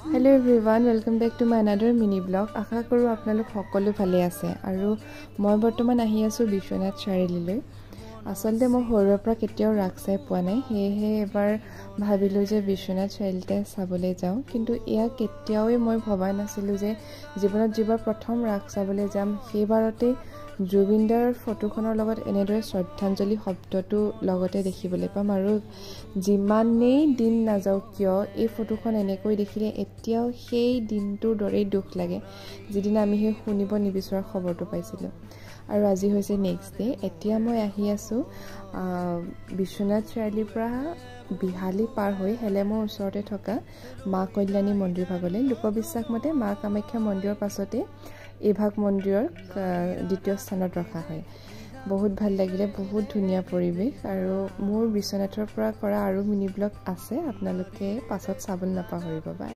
Hello everyone, welcome back to my another mini vlog. আশা কৰো আপোনালোক সকলো ভালে আছে আৰু মই বৰ্তমান আহি আছো বিশ্বনাথ চাৰিআলিলৈ। আসলতে মই সৰুৰ পৰা কেতিয়াও ৰাস চাই পোৱা নাই, সেয়েহে এবাৰ ভাবিলো যে বিশ্বনাথ চাৰিআলিতে চাবলৈ যাওঁ। কিন্তু এয়া কেতিয়াও মই ভবা নাছিলো যে জীৱনত যিবাৰ প্ৰথম ৰাস চাবলৈ যাম সেইবাৰতে জুবিনদাৰ ফটোখনৰ লগত এনেদৰে শ্ৰদ্ধাঞ্জলি শব্দটো লগতে দেখিবলৈ পাম। আৰু যিমানেই দিন নাযাওক কিয় এই ফটোখন এনেকৈ দেখিলে এতিয়াও সেই দিনটোৰ দৰেই দুখ লাগে যিদিনা আমি সেই শুনিব নিবিচৰা খবৰটো পাইছিলোঁ। আৰু আজি হৈছে নেক্সট ডে। এতিয়া মই আহি আছোঁ বিশ্বনাথ চাৰিআলিৰ পৰা বিহালী পাৰ হৈ হেলেমৰ ওচৰতে থকা মা কল্যাণী মন্দিৰ ভাগলৈ। লোকবিশ্বাস মতে মা কামাখ্যা মন্দিৰৰ পাছতে এইভাগ মন্দিৰৰ দ্বিতীয় স্থানত ৰখা হয়। বহুত ভাল লাগিলে, বহুত ধুনীয়া পৰিৱেশ। আৰু মোৰ বিশ্বনাথৰ পৰা কৰা আৰু মিনি ব্লগ আছে, আপোনালোকে পাছত চাবলৈ নাপাহৰিব। বাই।